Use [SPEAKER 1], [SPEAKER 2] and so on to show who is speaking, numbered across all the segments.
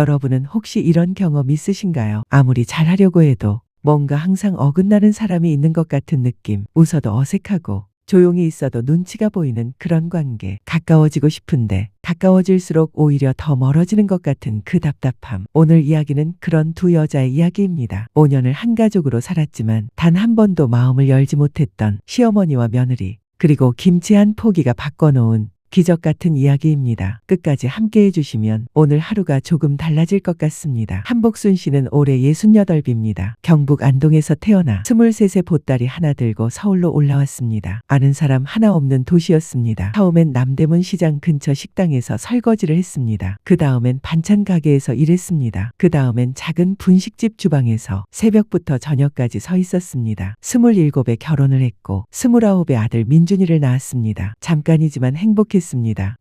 [SPEAKER 1] 여러분은 혹시 이런 경험 있으신가요? 아무리 잘하려고 해도 뭔가 항상 어긋나는 사람이 있는 것 같은 느낌, 웃어도 어색하고 조용히 있어도 눈치가 보이는 그런 관계, 가까워지고 싶은데 가까워질수록 오히려 더 멀어지는 것 같은 그 답답함. 오늘 이야기는 그런 두 여자의 이야기입니다. 5년을 한 가족으로 살았지만 단 한 번도 마음을 열지 못했던 시어머니와 며느리, 그리고 김치 한 포기가 바꿔놓은 기적 같은 이야기입니다. 끝까지 함께 해주시면 오늘 하루가 조금 달라질 것 같습니다. 한복순 씨는 올해 68입니다. 경북 안동에서 태어나 23세 보따리 하나 들고 서울로 올라왔습니다. 아는 사람 하나 없는 도시였습니다. 처음엔 남대문 시장 근처 식당에서 설거지를 했습니다. 그 다음엔 반찬 가게에서 일했습니다. 그 다음엔 작은 분식집 주방에서 새벽부터 저녁까지 서 있었습니다. 27에 결혼을 했고 29에 아들 민준이를 낳았습니다. 잠깐이지만 행복했습니다.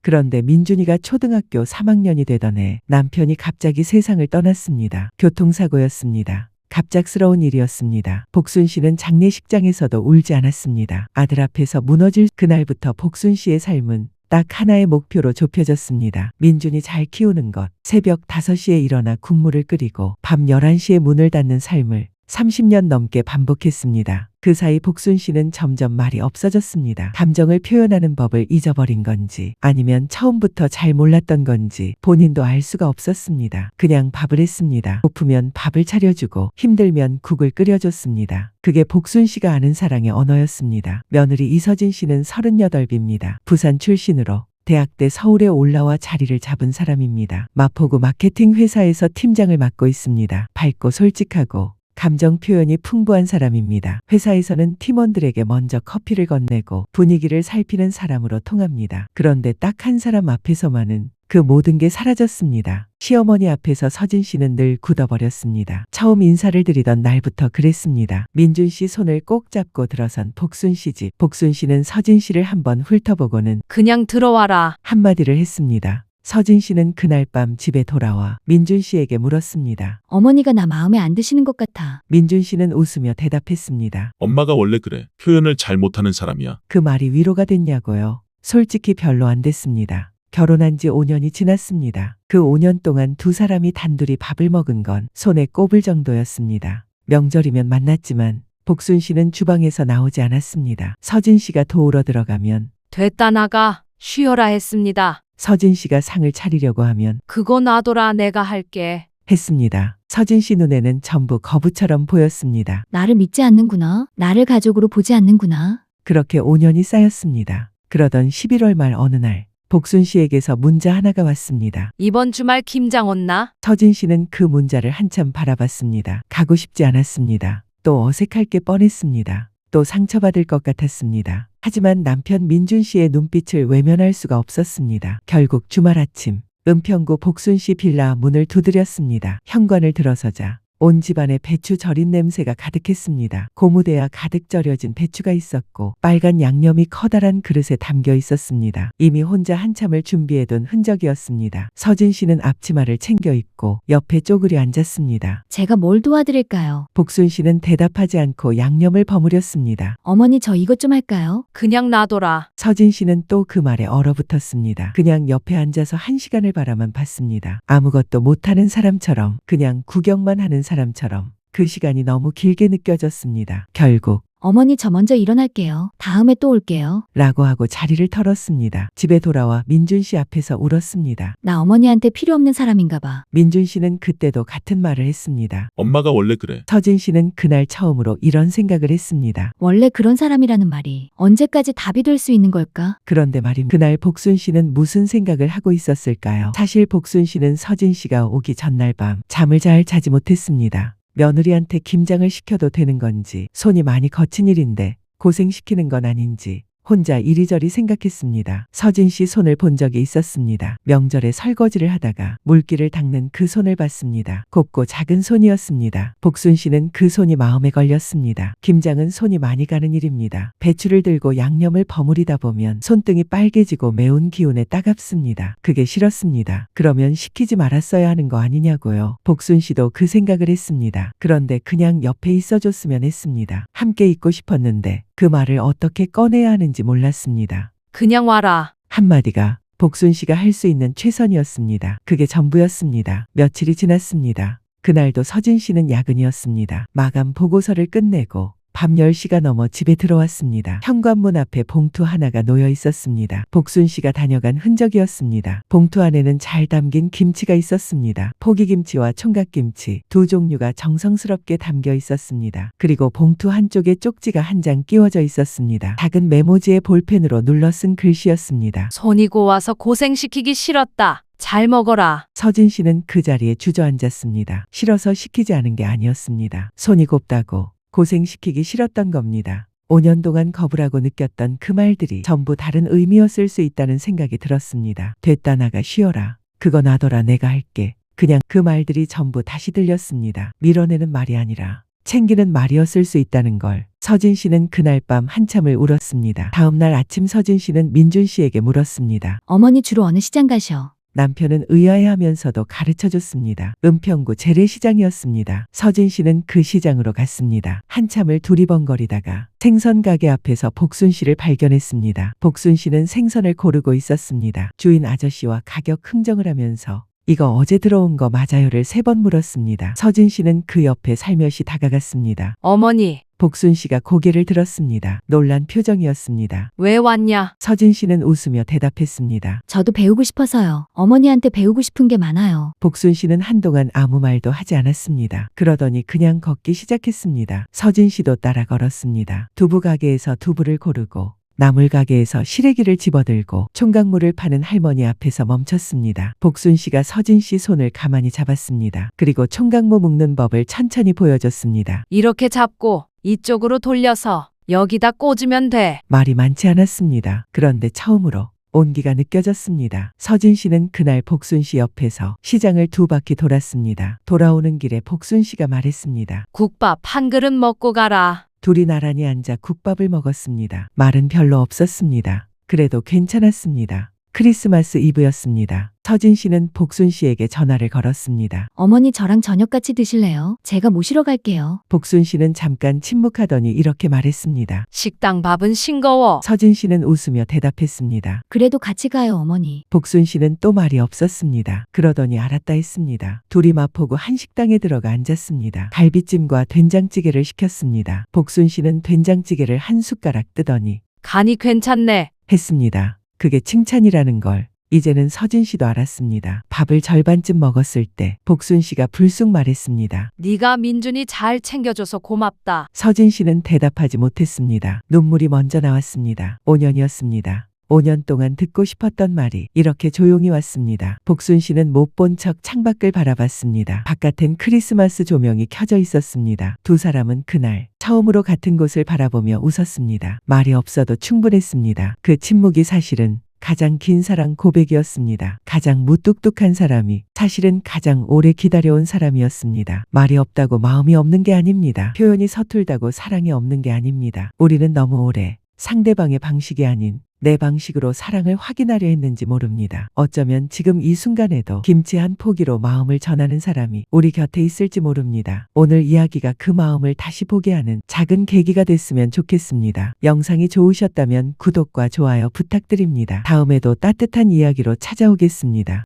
[SPEAKER 1] 그런데 민준이가 초등학교 3학년이 되던 해 남편이 갑자기 세상을 떠났습니다. 교통사고였습니다. 갑작스러운 일이었습니다. 복순 씨는 장례식장에서도 울지 않았습니다. 아들 앞에서 무너질 그날부터 복순 씨의 삶은 딱 하나의 목표로 좁혀졌습니다. 민준이 잘 키우는 것, 새벽 5시에 일어나 국물을 끓이고 밤 11시에 문을 닫는 삶을 30년 넘게 반복했습니다. 그 사이 복순 씨는 점점 말이 없어졌습니다. 감정을 표현하는 법을 잊어버린 건지 아니면 처음부터 잘 몰랐던 건지 본인도 알 수가 없었습니다. 그냥 밥을 했습니다. 고프면 밥을 차려주고 힘들면 국을 끓여줬습니다. 그게 복순 씨가 아는 사랑의 언어였습니다. 며느리 이서진 씨는 38입니다. 부산 출신으로 대학 때 서울에 올라와 자리를 잡은 사람입니다. 마포구 마케팅 회사에서 팀장을 맡고 있습니다. 밝고 솔직하고 감정 표현이 풍부한 사람입니다. 회사에서는 팀원들에게 먼저 커피를 건네고 분위기를 살피는 사람으로 통합니다. 그런데 딱 한 사람 앞에서만은 그 모든 게 사라졌습니다. 시어머니 앞에서 서진 씨는 늘 굳어버렸습니다. 처음 인사를 드리던 날부터 그랬습니다. 민준 씨 손을 꼭 잡고 들어선 복순 씨 집. 복순 씨는 서진 씨를 한번 훑어보고는
[SPEAKER 2] 그냥 들어와라.
[SPEAKER 1] 한마디를 했습니다. 서진 씨는 그날 밤 집에 돌아와 민준 씨에게 물었습니다.
[SPEAKER 3] 어머니가 나 마음에 안 드시는 것 같아.
[SPEAKER 1] 민준 씨는 웃으며 대답했습니다.
[SPEAKER 4] 엄마가 원래 그래. 표현을 잘 못하는 사람이야.
[SPEAKER 1] 그 말이 위로가 됐냐고요? 솔직히 별로 안 됐습니다. 결혼한 지 5년이 지났습니다. 그 5년 동안 두 사람이 단둘이 밥을 먹은 건 손에 꼽을 정도였습니다. 명절이면 만났지만 복순 씨는 주방에서 나오지 않았습니다. 서진 씨가 도우러 들어가면
[SPEAKER 2] 됐다 나가. 쉬어라 했습니다.
[SPEAKER 1] 서진 씨가 상을 차리려고 하면
[SPEAKER 2] 그거 놔둬라 내가 할게.
[SPEAKER 1] 했습니다. 서진 씨 눈에는 전부 거부처럼 보였습니다.
[SPEAKER 3] 나를 믿지 않는구나. 나를 가족으로 보지 않는구나.
[SPEAKER 1] 그렇게 5년이 쌓였습니다. 그러던 11월 말 어느 날 복순 씨에게서 문자 하나가 왔습니다.
[SPEAKER 2] 이번 주말 김장 온나?
[SPEAKER 1] 서진 씨는 그 문자를 한참 바라봤습니다. 가고 싶지 않았습니다. 또 어색할 게 뻔했습니다. 또 상처받을 것 같았습니다. 하지만 남편 민준 씨의 눈빛을 외면할 수가 없었습니다. 결국 주말 아침 은평구 복순 씨 빌라 문을 두드렸습니다. 현관을 들어서자 온 집안에 배추 절인 냄새가 가득했습니다. 고무대야 가득 절여진 배추가 있었고 빨간 양념이 커다란 그릇에 담겨 있었습니다. 이미 혼자 한참을 준비해둔 흔적이었습니다. 서진 씨는 앞치마를 챙겨 입고 옆에 쪼그려 앉았습니다.
[SPEAKER 3] 제가 뭘 도와드릴까요?
[SPEAKER 1] 복순 씨는 대답하지 않고 양념을 버무렸습니다.
[SPEAKER 3] 어머니 저 이것 좀 할까요?
[SPEAKER 2] 그냥 놔둬라.
[SPEAKER 1] 서진 씨는 또 그 말에 얼어붙었습니다. 그냥 옆에 앉아서 1시간을 바라만 봤습니다. 아무것도 못하는 사람처럼 그냥 구경만 하는 사람처럼 그 시간이 너무 길게 느껴졌습니다. 결국
[SPEAKER 3] 어머니 저 먼저 일어날게요. 다음에 또 올게요.
[SPEAKER 1] 라고 하고 자리를 털었습니다. 집에 돌아와 민준 씨 앞에서 울었습니다.
[SPEAKER 3] 나 어머니한테 필요 없는 사람인가 봐.
[SPEAKER 1] 민준 씨는 그때도 같은 말을 했습니다.
[SPEAKER 4] 엄마가 원래 그래.
[SPEAKER 1] 서진 씨는 그날 처음으로 이런 생각을 했습니다.
[SPEAKER 3] 원래 그런 사람이라는 말이 언제까지 답이 될 수 있는 걸까?
[SPEAKER 1] 그런데 말입니다. 그날 복순 씨는 무슨 생각을 하고 있었을까요? 사실 복순 씨는 서진 씨가 오기 전날 밤 잠을 잘 자지 못했습니다. 며느리한테 김장을 시켜도 되는 건지, 손이 많이 거친 일인데 고생시키는 건 아닌지 혼자 이리저리 생각했습니다. 서진 씨 손을 본 적이 있었습니다. 명절에 설거지를 하다가 물기를 닦는 그 손을 봤습니다. 곱고 작은 손이었습니다. 복순 씨는 그 손이 마음에 걸렸습니다. 김장은 손이 많이 가는 일입니다. 배추를 들고 양념을 버무리다 보면 손등이 빨개지고 매운 기운에 따갑습니다. 그게 싫었습니다. 그러면 시키지 말았어야 하는 거 아니냐고요. 복순 씨도 그 생각을 했습니다. 그런데 그냥 옆에 있어줬으면 했습니다. 함께 있고 싶었는데 그 말을 어떻게 꺼내야 하는지 몰랐습니다.
[SPEAKER 2] 그냥 와라.
[SPEAKER 1] 한마디가 복순 씨가 할 수 있는 최선이었습니다. 그게 전부였습니다. 며칠이 지났습니다. 그날도 서진 씨는 야근이었습니다. 마감 보고서를 끝내고 밤 10시가 넘어 집에 들어왔습니다. 현관문 앞에 봉투 하나가 놓여 있었습니다. 복순 씨가 다녀간 흔적이었습니다. 봉투 안에는 잘 담긴 김치가 있었습니다. 포기김치와 총각김치 두 종류가 정성스럽게 담겨 있었습니다. 그리고 봉투 한쪽에 쪽지가 한 장 끼워져 있었습니다. 작은 메모지에 볼펜으로 눌러 쓴 글씨였습니다.
[SPEAKER 2] 손이 고와서 고생시키기 싫었다. 잘 먹어라.
[SPEAKER 1] 서진 씨는 그 자리에 주저앉았습니다. 싫어서 시키지 않은 게 아니었습니다. 손이 곱다고 고생시키기 싫었던 겁니다. 5년 동안 거부라고 느꼈던 그 말들이 전부 다른 의미였을 수 있다는 생각이 들었습니다. 됐다 나가 쉬어라. 그거 놔둬라 내가 할게. 그냥 그 말들이 전부 다시 들렸습니다. 밀어내는 말이 아니라 챙기는 말이었을 수 있다는 걸. 서진 씨는 그날 밤 한참을 울었습니다. 다음 날 아침 서진 씨는 민준 씨에게 물었습니다.
[SPEAKER 3] 어머니 주로 어느 시장 가셔?
[SPEAKER 1] 남편은 의아해하면서도 가르쳐줬습니다. 은평구 재래시장이었습니다. 서진 씨는 그 시장으로 갔습니다. 한참을 두리번거리다가 생선 가게 앞에서 복순 씨를 발견했습니다. 복순 씨는 생선을 고르고 있었습니다. 주인 아저씨와 가격 흥정을 하면서 이거 어제 들어온 거 맞아요를 3번 물었습니다. 서진 씨는 그 옆에 살며시 다가갔습니다.
[SPEAKER 2] 어머니,
[SPEAKER 1] 복순 씨가 고개를 들었습니다. 놀란 표정이었습니다.
[SPEAKER 2] 왜 왔냐?
[SPEAKER 1] 서진 씨는 웃으며 대답했습니다.
[SPEAKER 3] 저도 배우고 싶어서요. 어머니한테 배우고 싶은 게 많아요.
[SPEAKER 1] 복순 씨는 한동안 아무 말도 하지 않았습니다. 그러더니 그냥 걷기 시작했습니다. 서진 씨도 따라 걸었습니다. 두부 가게에서 두부를 고르고 나물 가게에서 시래기를 집어들고 총각물을 파는 할머니 앞에서 멈췄습니다. 복순 씨가 서진 씨 손을 가만히 잡았습니다. 그리고 총각무 묶는 법을 천천히 보여줬습니다.
[SPEAKER 2] 이렇게 잡고 이쪽으로 돌려서 여기다 꽂으면 돼.
[SPEAKER 1] 말이 많지 않았습니다. 그런데 처음으로 온기가 느껴졌습니다. 서진 씨는 그날 복순 씨 옆에서 시장을 2바퀴 돌았습니다. 돌아오는 길에 복순 씨가 말했습니다.
[SPEAKER 2] 국밥 한 그릇 먹고 가라.
[SPEAKER 1] 둘이 나란히 앉아 국밥을 먹었습니다. 말은 별로 없었습니다. 그래도 괜찮았습니다. 크리스마스 이브였습니다. 서진 씨는 복순 씨에게 전화를 걸었습니다.
[SPEAKER 3] 어머니 저랑 저녁 같이 드실래요? 제가 모시러 갈게요.
[SPEAKER 1] 복순 씨는 잠깐 침묵하더니 이렇게 말했습니다.
[SPEAKER 2] 식당 밥은 싱거워.
[SPEAKER 1] 서진 씨는 웃으며 대답했습니다.
[SPEAKER 3] 그래도 같이 가요, 어머니.
[SPEAKER 1] 복순 씨는 또 말이 없었습니다. 그러더니 알았다 했습니다. 둘이 마포구 한 식당에 들어가 앉았습니다. 갈비찜과 된장찌개를 시켰습니다. 복순 씨는 된장찌개를 한 숟가락 뜨더니
[SPEAKER 2] 간이 괜찮네.
[SPEAKER 1] 했습니다. 그게 칭찬이라는 걸 이제는 서진 씨도 알았습니다. 밥을 절반쯤 먹었을 때 복순 씨가 불쑥 말했습니다.
[SPEAKER 2] 네가 민준이 잘 챙겨줘서 고맙다.
[SPEAKER 1] 서진 씨는 대답하지 못했습니다. 눈물이 먼저 나왔습니다. 5년이었습니다. 5년 동안 듣고 싶었던 말이 이렇게 조용히 왔습니다. 복순 씨는 못 본 척 창밖을 바라봤습니다. 바깥엔 크리스마스 조명이 켜져 있었습니다. 두 사람은 그날 처음으로 같은 곳을 바라보며 웃었습니다. 말이 없어도 충분했습니다. 그 침묵이 사실은 가장 긴 사랑 고백이었습니다. 가장 무뚝뚝한 사람이 사실은 가장 오래 기다려온 사람이었습니다. 말이 없다고 마음이 없는 게 아닙니다. 표현이 서툴다고 사랑이 없는 게 아닙니다. 우리는 너무 오래 상대방의 방식이 아닌 내 방식으로 사랑을 확인하려 했는지 모릅니다. 어쩌면 지금 이 순간에도 김치 한 포기로 마음을 전하는 사람이 우리 곁에 있을지 모릅니다. 오늘 이야기가 그 마음을 다시 보게 하는 작은 계기가 됐으면 좋겠습니다. 영상이 좋으셨다면 구독과 좋아요 부탁드립니다. 다음에도 따뜻한 이야기로 찾아오겠습니다.